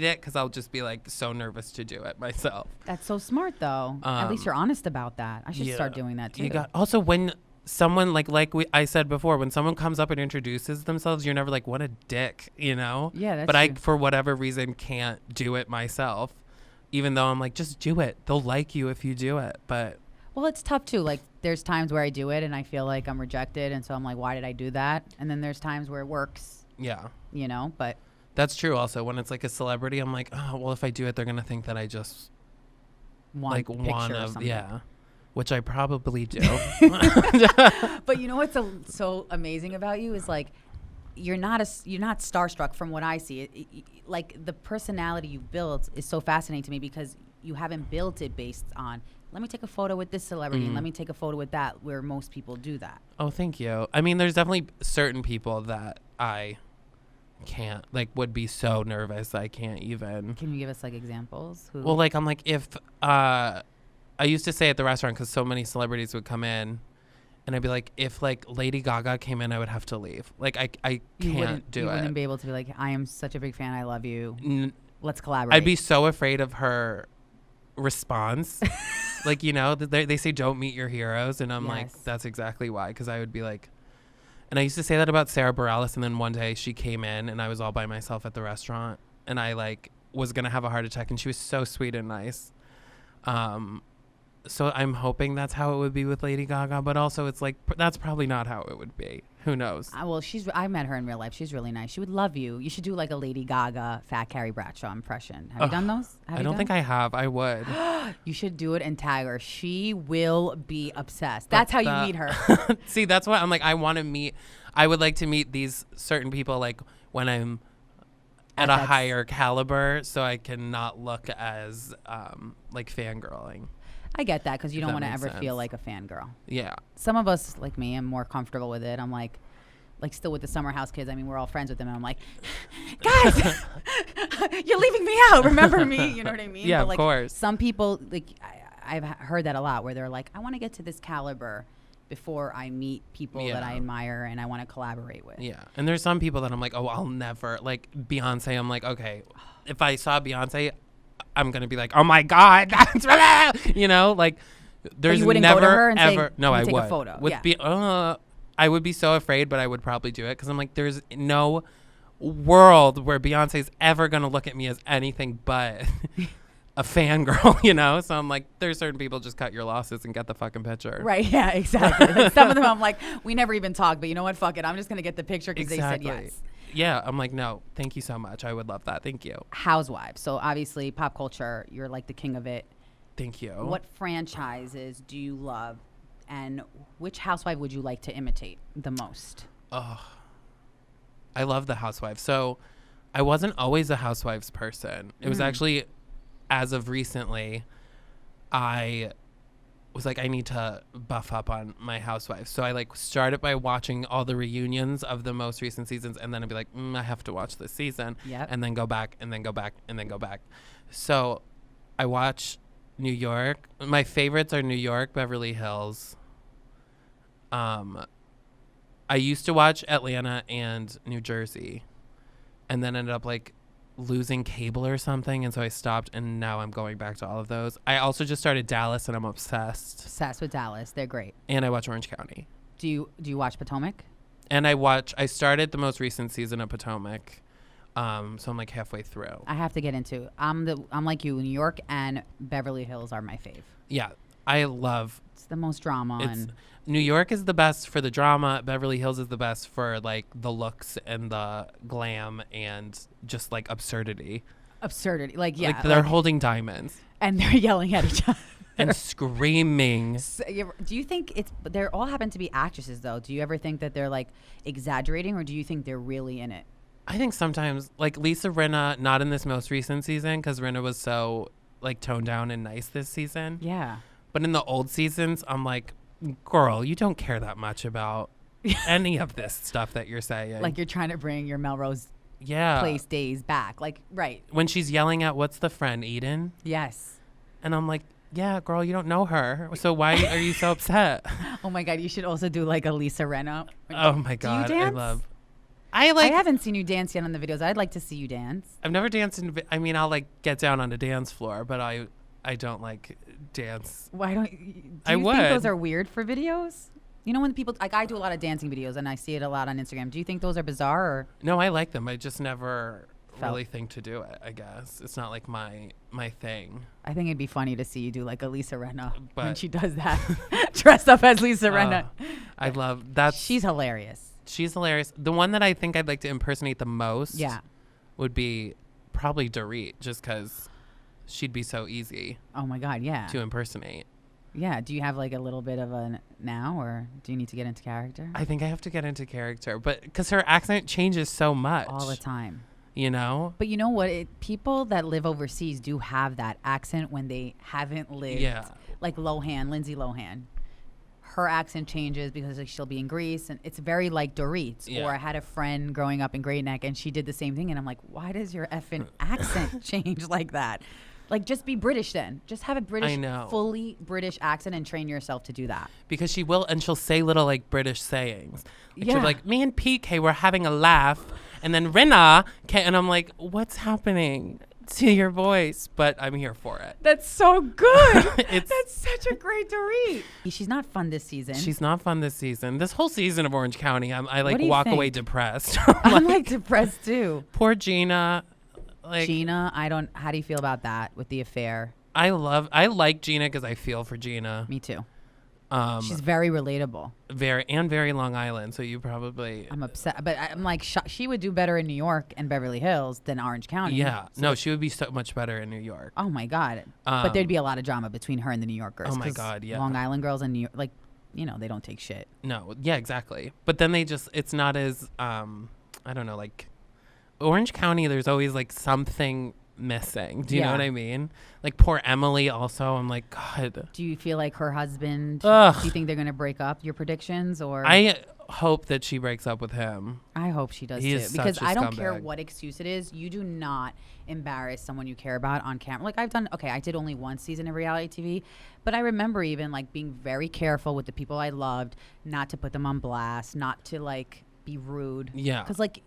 it because I'll just be like so nervous to do it myself. That's so smart though. At least you're honest about that. I should start doing that too. Also, when someone I said before, when someone comes up and introduces themselves, you're never like, what a dick, you know? Yeah, that's But true. I, for whatever reason, can't do it myself, even though I'm like, just do it. They'll like you if you do it. But Well, it's tough too. Like there's times where I do it and I feel like I'm rejected, and so I'm like, why did I do that? And then there's times where it works, yeah, you know. But that's true. Also, when it's like a celebrity, I'm like, oh, well, if I do it, they're gonna think that I just want like picture want or to, something. yeah, which I probably do. But you know what's so amazing about you is like you're not starstruck from what I see. Like the personality you built is so fascinating to me because you haven't built it based on let me take a photo with this celebrity and let me take a photo with that, where most people do that. Oh, thank you. I mean, there's definitely certain people that I can't, like, would be so nervous I can't even. Can you give us like examples? Who? Well, like, I'm like, if I used to say at the restaurant, because so many celebrities would come in, and I'd be like, if like Lady Gaga came in, I would have to leave. Like, I can't do you it. wouldn't be able to be like, I am such a big fan. I love you. Let's collaborate. I'd be so afraid of her response. Like, you know, they say don't meet your heroes, and I'm Yes. like, that's exactly why, because I would be like, and I used to say that about Sarah Bareilles, and then one day she came in and I was all by myself at the restaurant, and I like was gonna have a heart attack, and she was so sweet and nice. So I'm hoping that's how it would be with Lady Gaga, but also it's like that's probably not how it would be. Who knows? Well, I met her in real life. She's really nice. She would love you. You should do like a Lady Gaga, fat Carrie Bradshaw impression. Have you done those? I don't think I have. I would. You should do it and tag her. She will be obsessed. That's how you meet her. See, that's what I'm like. I would like to meet these certain people, like when I'm at a higher caliber, so I can not look as like fangirling. I get that because you don't that want to makes ever feel sense. like a fangirl. Yeah. Some of us, like me, I'm more comfortable with it. I'm like still with the Summer House kids. I mean, we're all friends with them. And I'm like, guys, you're leaving me out. Remember me? You know what I mean? Yeah, but of like, course. Some people, like, I've heard that a lot where they're like, I want to get to this caliber before I meet people that I admire and I want to collaborate with. Yeah. And there's some people that I'm like, oh, I'll never, like Beyonce. I'm like, okay, if I saw Beyonce, I'm going to be like, oh my God, that's, you know, like there's you wouldn't never go to her and say, ever. No, "Can I we take a would. photo?" With Yeah. I would be so afraid, but I would probably do it because I'm like, there's no world where Beyonce's ever going to look at me as anything but a fangirl, you know? So I'm like, there's certain people, just cut your losses and get the fucking picture. Right, yeah, exactly. Like some of them I'm like, we never even talked, but you know what? Fuck it. I'm just going to get the picture because Exactly. they said yes. Yeah, I'm like, no, thank you so much. I would love that. Thank you. Housewives. So obviously pop culture, you're like the king of it. Thank you. What franchises do you love and which housewife would you like to imitate the most? Oh, I love the Housewives. So I wasn't always a Housewives person. It was actually, as of recently, I was like, I need to buff up on my Housewives. So I like started by watching all the reunions of the most recent seasons, and then I'd be like, I have to watch this season. Yep. And then go back, and then go back, and then go back. So I watch New York. My favorites are New York, Beverly Hills. I used to watch Atlanta and New Jersey, and then ended up like losing cable or something, and so I stopped, and now I'm going back to all of those. I also just started Dallas, and I'm obsessed. Obsessed with Dallas. They're great. And I watch Orange County. Do you watch Potomac? And I started the most recent season of Potomac. So I'm like halfway through. I have to get into. I'm like you. New York and Beverly Hills are my fave. Yeah. I love. It's the most drama. And New York is the best for the drama. Beverly Hills is the best for like the looks and the glam and just like absurdity. Like, yeah. Like they're holding diamonds. And they're yelling at each other. And screaming. So, do you think they all happen to be actresses though? Do you ever think that they're like exaggerating, or do you think they're really in it? I think sometimes, like Lisa Rinna, not in this most recent season because Rinna was so like toned down and nice this season. Yeah. But in the old seasons, I'm like, girl, you don't care that much about any of this stuff that you're saying. Like you're trying to bring your Melrose yeah. Place days back. Like, right. When she's yelling at, what's the friend, Eden? Yes. And I'm like, yeah, girl, you don't know her. So why are you so upset? Oh, my God. You should also do like a Lisa Rinna. Oh, my God. Do you dance? I haven't seen you dance yet on the videos. I'd like to see you dance. I've never danced I'll like get down on a dance floor, but I don't like dance. Why don't you? Do you would. think those are weird for videos? You know, when people, like I do a lot of dancing videos and I see it a lot on Instagram. Do you think those are bizarre? Or? No, I like them. I just never really think to do it, I guess. It's not like my thing. I think it'd be funny to see you do like a Lisa Rinna when But- she does that. Dressed up as Lisa Rinna. I love that. She's hilarious. She's hilarious. The one that I think I'd like to impersonate the most Yeah. would be probably Dorit, just because she'd be so easy Oh my God, yeah. to impersonate. Yeah. Do you have like a little bit of a now, or do you need to get into character? I think I have to get into character, but because her accent changes so much. All the time. You know? But you know what? People that live overseas do have that accent when they haven't lived. Yeah. Like Lindsay Lohan. Her accent changes because like, she'll be in Greece, and it's very like Dorit's. Yeah. Or I had a friend growing up in Great Neck, and she did the same thing, and I'm like, why does your effing accent change like that? Like, just be British then. Just have a British, fully British accent and train yourself to do that. Because she will, and she'll say little like British sayings. Like, Yeah. she'll be like, me and PK were having a laugh, and then Rinna, and I'm like, what's happening to your voice? But I'm here for it. That's so good. It's- That's such a great Dorit. She's not fun this season. She's not fun this season. This whole season of Orange County, I like do you walk away think? depressed. I'm like depressed too. Poor Gina. Like Gina, how do you feel about that with the affair? I like Gina because I feel for Gina. Me too. She's very relatable. Very Long Island. So you probably I'm upset, but I'm like, she would do better in New York and Beverly Hills than Orange County. yeah. No, she would be so much better in New York. Oh my God. But there'd be a lot of drama between her and the New Yorkers. Oh my 'cause God, yeah. Long Island girls and New York, like, they don't take shit. No, yeah, exactly. But then it's not as I don't know, like Orange County. There's always like something missing. Do you know Yeah. what I mean? Like poor Emily. Also, I'm like, God. Do you feel like her husband? Ugh. Do you think they're gonna break up? Your predictions, or I hope that she breaks up with him. I hope she does He too, is because such a I don't care scumbag. what excuse it is. You do not embarrass someone you care about on camera. Like I did only one season of reality TV, but I remember even like being very careful with the people I loved, not to put them on blast, not to like be rude. Yeah. Because like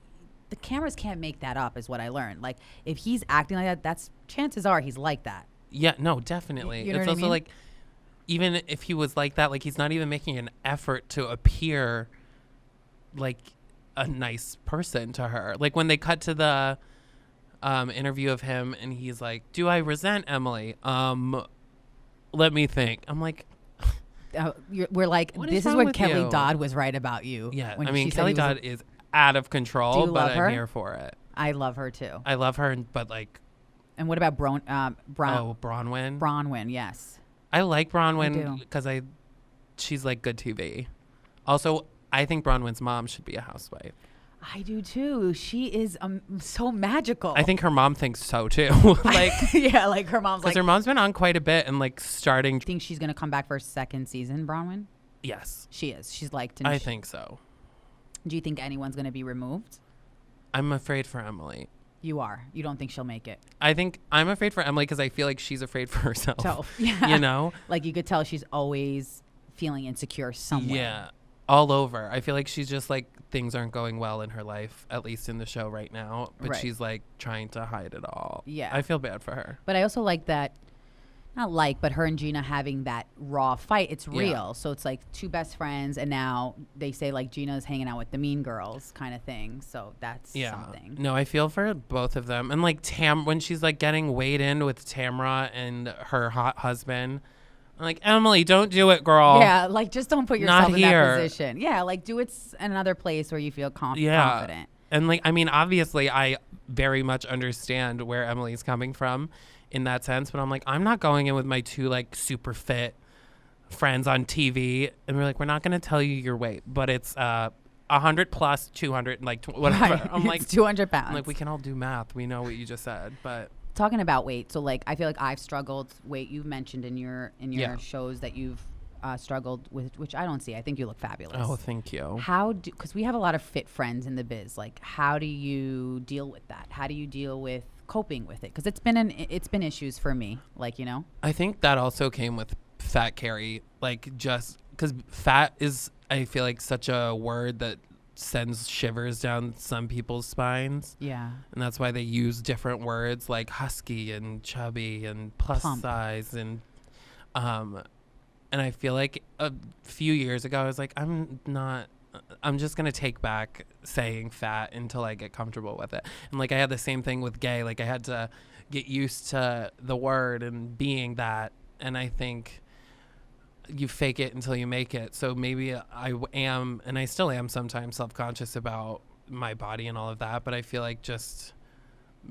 the cameras can't make that up, is what I learned. Like if he's acting like that, that's chances are he's like that. Yeah, no, definitely. You know It's what I also mean? like, even if he was like that, like he's not even making an effort to appear like a nice person to her. Like when they cut to the interview of him and he's like, do I resent Emily? Let me think. I'm like, We're like, What is this is wrong what with Kelly you? Dodd was right about you. yeah, when I mean, she said Kelly he was Dodd is out of control, Do you but love her? I'm here for it. I love her too. I love her, but like, And what about Bronwyn? Bronwyn. Yes. I like do. Bronwyn because she's like good TV. Also, I think Bronwyn's mom should be a housewife. I do too. She is so magical. I think her mom thinks so too. Like, yeah, like her mom's because like, her mom's been on quite a bit and like starting. think she's going to come back for a second season, Bronwyn? Yes, She is. She's liked. And I think so. Do you think anyone's going to be removed? I'm afraid for Emily. You are. You don't think she'll make it? I think I'm afraid for Emily because I feel like she's afraid for herself. So, yeah. You know? Like you could tell she's always feeling insecure somewhere. Yeah. All over. I feel like she's just like things aren't going well in her life, at least in the show right now. But Right. she's like trying to hide it all. Yeah. I feel bad for her. But I also like that, but her and Gina having that raw fight. It's Yeah. real. So it's like two best friends, and now they say like Gina's hanging out with the mean girls kind of thing. So that's something. No, I feel for both of them. And like when she's like getting weighed in with Tamra and her hot husband, I'm like, Emily, don't do it, girl. Yeah, like just don't put yourself Not in here. that position. Yeah, like do it another place where you feel confident. And like, I mean, obviously I very much understand where Emily's coming from in that sense, but I'm like, I'm not going in with my two like super fit friends on TV and we're like, we're not going to tell you your weight, but it's 100 plus 200, like whatever. Right. I'm like, it's 200 pounds. I'm like, we can all do math. We know what you just said, but talking about weight, so like I feel like I've struggled weight. You've mentioned in your Yeah. shows that you've struggled with, which I don't see. I think you look fabulous. oh, thank you. Because we have a lot of fit friends in the biz. Like, how do you deal with that? How do you deal with coping with it? Because it's been issues for me. Like, you know. I think that also came with fat Carrie, like just because fat is, I feel like, such a word that sends shivers down some people's spines. Yeah. And that's why they use different words like husky and chubby and plus Plump. size and I feel like a few years ago I was like, I'm just going to take back saying fat until I get comfortable with it. And like I had the same thing with gay. Like I had to get used to the word and being that. And I think you fake it until you make it. So maybe I am, and I still am sometimes, self-conscious about my body and all of that. But I feel like just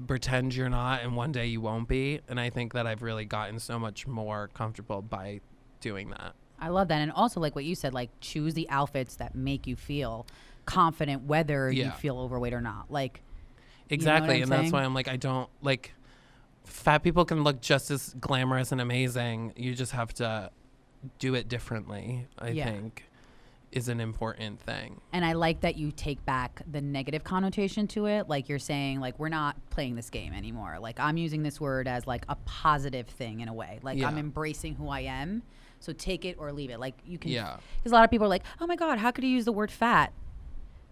pretend you're not, and one day you won't be. And I think that I've really gotten so much more comfortable by doing that. I love that. And also, like what you said, like choose the outfits that make you feel confident, whether you Yeah. feel overweight or not. Like, Exactly. you know what I'm And that's saying? why I'm like, I don't like, fat people can look just as glamorous and amazing. You just have to do it differently, I Yeah. think, is an important thing. And I like that you take back the negative connotation to it. Like you're saying, like, we're not playing this game anymore. Like, I'm using this word as like a positive thing in a way. Like, Yeah. I'm embracing who I am. So take it or leave it. Like, you can. Yeah. Because a lot of people are like, oh my God, how could you use the word fat?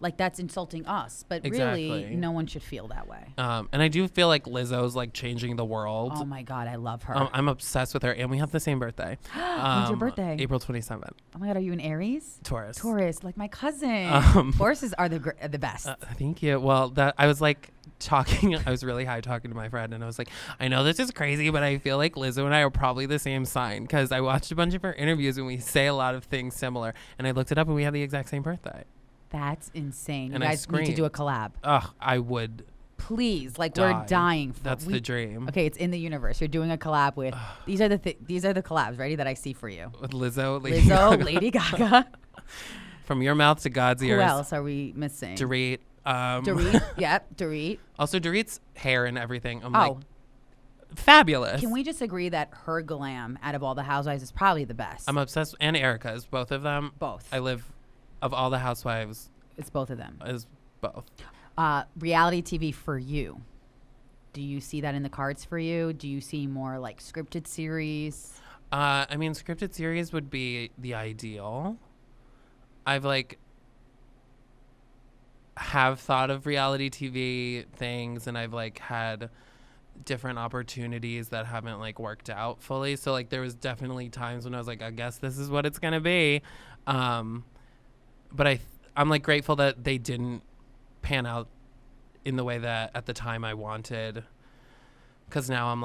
Like, that's insulting us. But really, Exactly. no one should feel that way. And I do feel like Lizzo's like changing the world. Oh my God, I love her. I'm obsessed with her, and we have the same birthday. When's your birthday? April 27th. Oh my God, are you an Aries? Taurus. Taurus, like my cousin. Tauruses are the best. Thank you. Well, that I was like talking. I was really high talking to my friend, and I was like, I know this is crazy, but I feel like Lizzo and I are probably the same sign because I watched a bunch of her interviews, and we say a lot of things similar. And I looked it up, and we have the exact same birthday. That's insane. And you I guys need to do a collab. Ugh, I would. Please, like Die. we're dying for. That's the dream. Okay, it's in the universe. You're doing a collab with. These are the collabs. Ready that I see for you. With Lizzo, Lady Lizzo, Gaga. Lady Gaga. From your mouth to God's Who ears. else are we missing? Dorit. Dorit. Yep, Dorit. Also, Dorit's hair and everything. I'm Oh. like, fabulous. Can we just agree that her glam out of all the housewives is probably the best? I'm obsessed. And Erica's, both of them. Both. I live, of all the housewives, It's both of them. is both. Reality TV for you. Do you see that in the cards for you? Do you see more like scripted series? I mean, scripted series would be the ideal. I've have thought of reality TV things, and I've had different opportunities that haven't worked out fully. So there was definitely times when I was like, I guess this is what it's gonna be. But I'm grateful that they didn't pan out in the way that at the time I wanted, because now I'm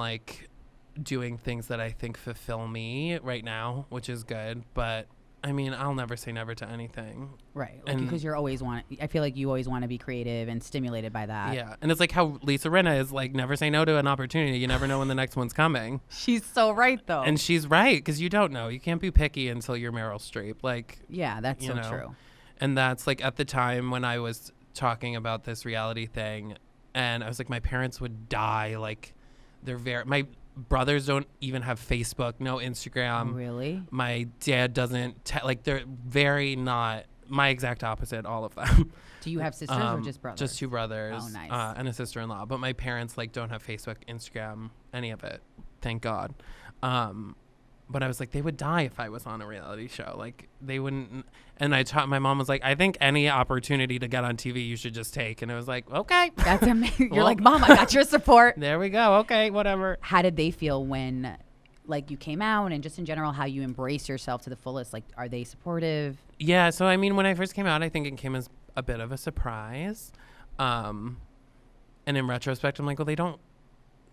doing things that I think fulfill me right now, which is good. But I mean, I'll never say never to anything. Right. And- Because I feel like you always want to be creative and stimulated by that. Yeah. And it's how Lisa Rinna is never say no to an opportunity. You never know when the next one's coming. She's so right though. And she's right, because you don't know. You can't be picky until you're Meryl Streep. Yeah, that's you so know. true. And that's at the time when I was talking about this reality thing, and I was my parents would die. My brothers don't even have Facebook, no Instagram. Oh, really? My dad doesn't, they're very not, my exact opposite, all of them. Do you have sisters or just brothers? Just two brothers. Oh, nice. And a sister-in-law. But my parents don't have Facebook, Instagram, any of it. Thank God. But I was they would die if I was on a reality show. They wouldn't. And I taught, my mom was I think any opportunity to get on TV you should just take. And I was okay. That's amazing. You're Well- Mom, I got your support. There we go. Okay, whatever. How did they feel when you came out, and just in general how you embrace yourself to the fullest? Are they supportive? Yeah, so I mean, when I first came out, I think it came as a bit of a surprise. And in retrospect, I'm well, they don't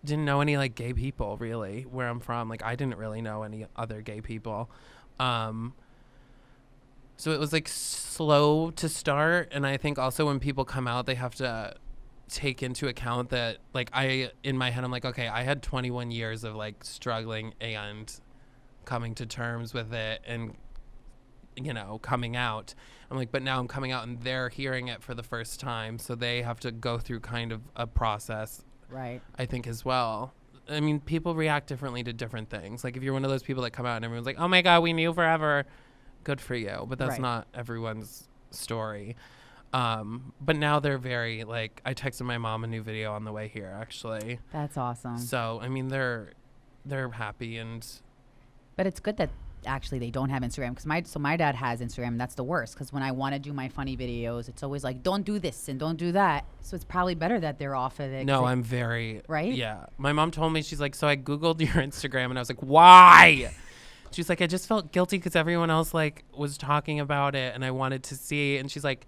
didn't know any like gay people really where I'm from. Like I didn't really know any other gay people. So it was like slow to start. And I think also when people come out, they have to take into account that like in my head, I'm like, okay, I had 21 years of like struggling and coming to terms with it and, you know, coming out. I'm like, but now I'm coming out and they're hearing it for the first time. So they have to go through kind of a process. Right. I think as well. I mean, people react differently to different things. Like if you're one of those people that come out and everyone's like, oh my God, we knew forever. Good for you. But that's not everyone's story. But now they're very like, I texted my mom a new video on the way here, actually. That's awesome. So, I mean, they're happy But it's good that actually they don't have Instagram because my dad has Instagram and that's the worst because when I want to do my funny videos it's always like don't do this and don't do that, so it's probably better that they're off of it. No, I'm very right. Yeah, my mom told me, she's like, so I googled your Instagram and I was like, why? She's like, I just felt guilty because everyone else like was talking about it and I wanted to see, and she's like,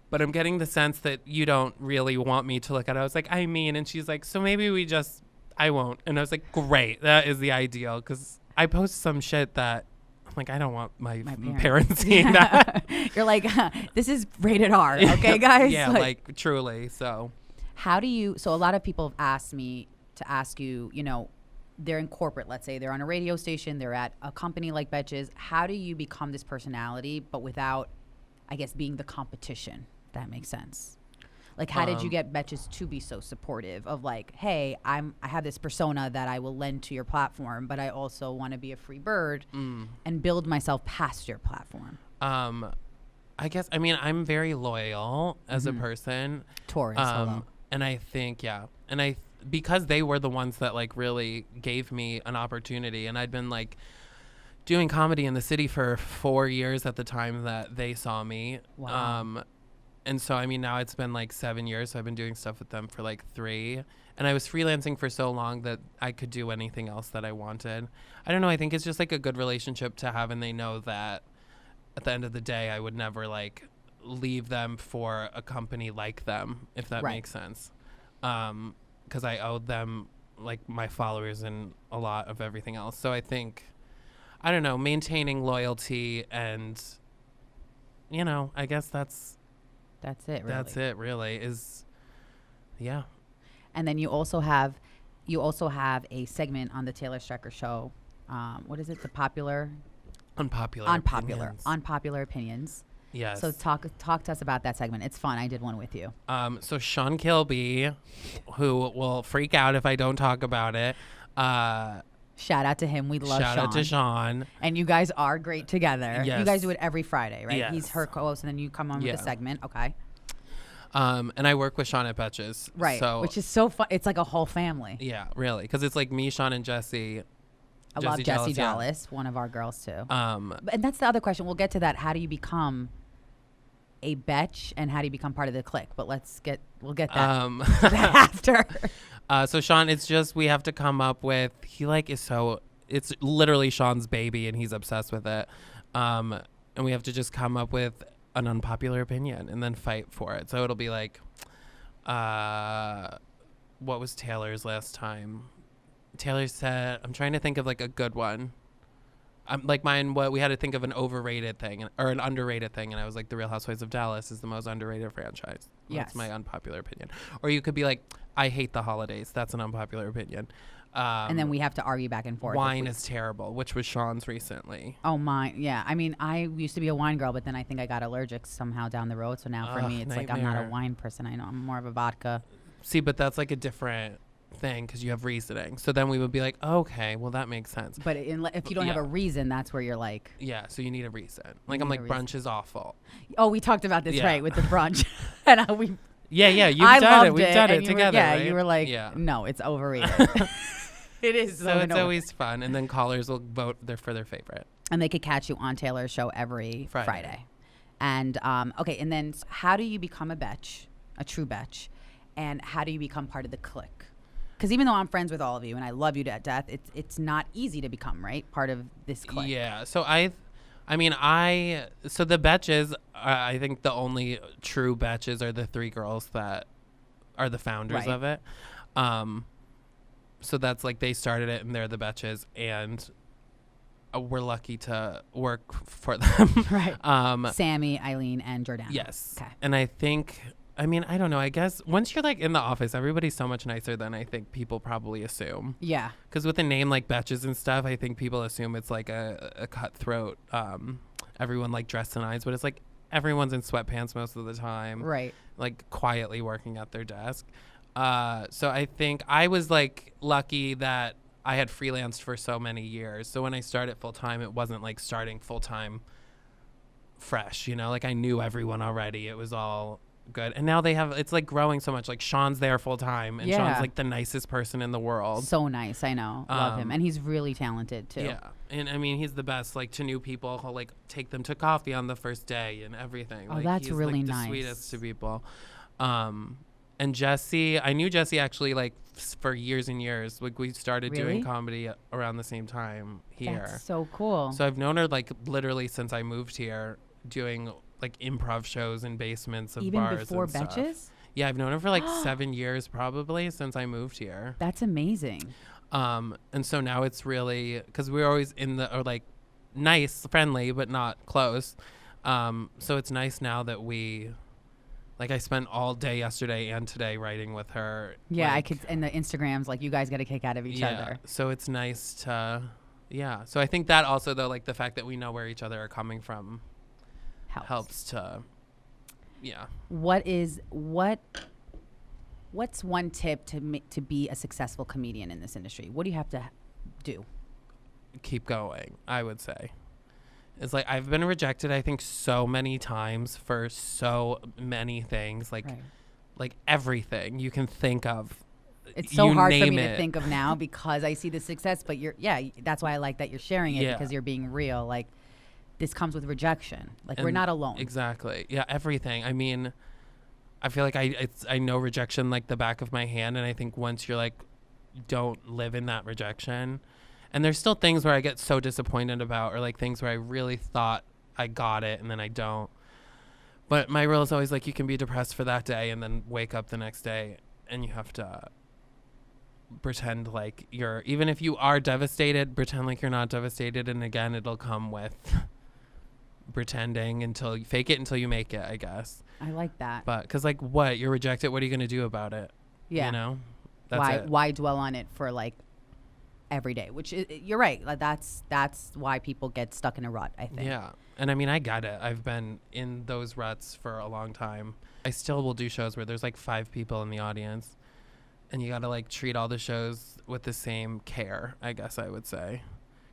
but I'm getting the sense that you don't really want me to look at it. I was like, I mean, and she's like, so maybe I won't. And I was like, great, that is the ideal, because I post some shit that I'm like, I don't want my parents seeing that. You're like, this is rated R, okay, guys? Yeah, like truly. So so a lot of people have asked me to ask you, you know, they're in corporate, let's say they're on a radio station, they're at a company like Betches. How do you become this personality, but without, I guess, being the competition? If that makes sense. Like, how did you get Betches to be so supportive of like, hey, I have this persona that I will lend to your platform, but I also want to be a free bird and build myself past your platform? I guess, I mean, I'm very loyal as a person. Taurus, and I think, because they were the ones that like really gave me an opportunity, and I'd been like doing comedy in the city for 4 years at the time that they saw me. Wow. And so, I mean, now it's been like 7 years. So I've been doing stuff with them for like 3. And I was freelancing for so long that I could do anything else that I wanted. I don't know. I think it's just like a good relationship to have. And they know that at the end of the day, I would never like leave them for a company like them, if that makes sense. Because I owed them like my followers and a lot of everything else. So I think, I don't know, maintaining loyalty and, you know, I guess that's it, really. That's it, really, is, yeah. And then you also have a segment on the Taylor Strecker show. What is it? The Unpopular Opinions. Yes. So talk to us about that segment. It's fun. I did one with you. So Sean Kilby, who will freak out if I don't talk about it. Shout out to him. We love Sean. Shout out to Sean. And you guys are great together. Yes. You guys do it every Friday, right? Yes. He's her co-host, and then you come on with a segment. Okay. And I work with Sean at Betches. Right. So, which is so fun. It's like a whole family. Yeah, really. Because it's like me, Sean, and Jesse. I love Jessie Dallas, one of our girls, too. And that's the other question. We'll get to that. How do you become a betch and how do you become part of the clique? But we'll get that, that after. So Sean, it's just, we have to come up with, it's literally Sean's baby and he's obsessed with it. And we have to just come up with an unpopular opinion and then fight for it. So it'll be like, what was Taylor's last time? Taylor said, I'm trying to think of like a good one. Like mine, we had to think of an overrated thing or an underrated thing. And I was like, The Real Housewives of Dallas is the most underrated franchise. Yes. That's my unpopular opinion. Or you could be like, I hate the holidays. That's an unpopular opinion. And then we have to argue back and forth. Wine is terrible, which was Sean's recently. Oh, mine. Yeah. I mean, I used to be a wine girl, but then I think I got allergic somehow down the road. So now for me, it's like I'm not a wine person. I know I'm more of a vodka. See, but that's like a different thing because you have reasoning. So then we would be like, okay, well, that makes sense. But if you don't have a reason, that's where you're like. Yeah, so you need a reason. Like, I'm like, brunch is awful. Oh, we talked about this, right, with the brunch. And we. Yeah, you've done it. We've done it together. Right? You were like, no, it's overrated. It is. So it's always fun. And then callers will vote for their favorite. And they could catch you on Taylor's show every Friday. And, okay, and then how do you become a betch, a true betch? And how do you become part of the clique? Because even though I'm friends with all of you and I love you to death, it's not easy to become, right, part of this clique. Yeah. So so the betches, I think the only true betches are the 3 girls that are the founders of it. So that's like they started it and they're the Betches, and we're lucky to work for them. Right. Sammy, Eileen, and Jordana. Yes. Okay. And I think, I mean, I don't know. I guess once you're like in the office, everybody's so much nicer than I think people probably assume. Yeah. Because with a name like Betches and stuff, I think people assume it's like a cutthroat, everyone like dressed in eyes, but it's like everyone's in sweatpants most of the time. Right. Like quietly working at their desk. So I think I was like lucky that I had freelanced for so many years. So when I started full time, it wasn't like starting full time fresh, you know, like I knew everyone already. It was all good. And now they have, it's like growing so much. Like Sean's there full time, and Sean's like the nicest person in the world. So nice. I know. Love him. And he's really talented too. Yeah. And I mean, he's the best, like to new people. He'll like take them to coffee on the first day and everything. Oh, like, that's he's, really like, nice. The sweetest to people. And Jesse, I knew Jesse actually like for years and years. Like we started doing comedy around the same time here. That's so cool. So I've known her like literally since I moved here, doing like improv shows in basements of even bars before and stuff. Betches? Yeah, I've known her for like 7 years probably since I moved here. That's amazing. And so now it's really, because we were always in the, or like nice, friendly, but not close. So it's nice now that we, like I spent all day yesterday and today writing with her. Yeah, like, I could, and the Instagrams, like you guys get a kick out of each other. So it's nice to, yeah. So I think that also though, like the fact that we know where each other are coming from helps to, yeah. What's one tip to be a successful comedian in this industry? What do you have to do? Keep going, I would say. It's like I've been rejected, I think, so many times for so many things, like like everything you can think of. It's so hard for me to think of now because I see the success, but that's why I like that you're sharing it because you're being real. Like this comes with rejection. Like we're not alone. Exactly. Yeah, everything. I mean, I feel like I know rejection like the back of my hand, and I think once you're like, don't live in that rejection. And there's still things where I get so disappointed about, or like things where I really thought I got it and then I don't. But my rule is always like you can be depressed for that day and then wake up the next day and you have to pretend like you're, even if you are devastated, pretend like you're not devastated. And again, it'll come with pretending until you fake it until you make it, I guess. I like that. But because like what? You're rejected. What are you going to do about it? Yeah. You know? That's why dwell on it for like every day, which you're right. Like that's why people get stuck in a rut, I think. Yeah. And I mean, I get it. I've been in those ruts for a long time. I still will do shows where there's like 5 people in the audience and you got to like treat all the shows with the same care, I guess I would say.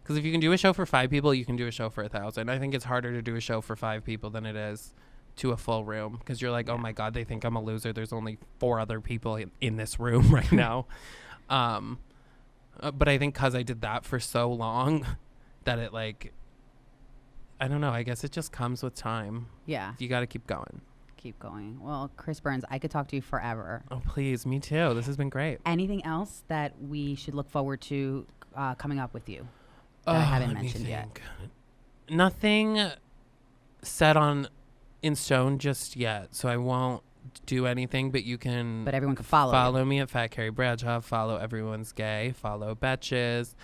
Because if you can do a show for 5 people, you can do a show for 1,000. I think it's harder to do a show for 5 people than it is to a full room because you're like, oh my God, they think I'm a loser. There's only 4 other people in this room right now. But I think because I did that for so long that it like, I don't know, I guess it just comes with time. Yeah. You got to keep going. Keep going. Well, Chris Burns, I could talk to you forever. Oh, please. Me too. This has been great. Anything else that we should look forward to coming up with you that I haven't mentioned yet? Nothing set in stone just yet. So I won't do anything, but you can. But everyone can follow me at Fat Carrie Bradshaw. Follow Everyone's Gay. Follow Betches.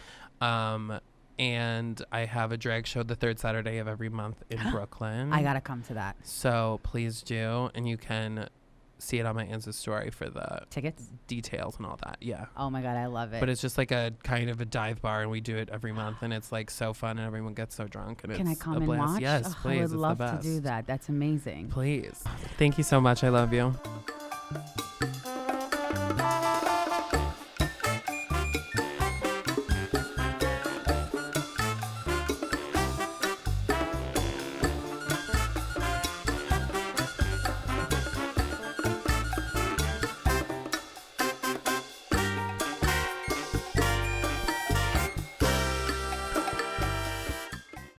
And I have a drag show the 3rd Saturday of every month in Brooklyn. I gotta come to that. So please do, and you can see it on my Insta story for the tickets, details, and all that. Yeah. Oh my God, I love it. But it's just like a kind of a dive bar, and we do it every month, and it's like so fun, and everyone gets so drunk, and can I come and watch? Yes, please. I would love to do that. That's amazing. Please. Thank you so much. I love you.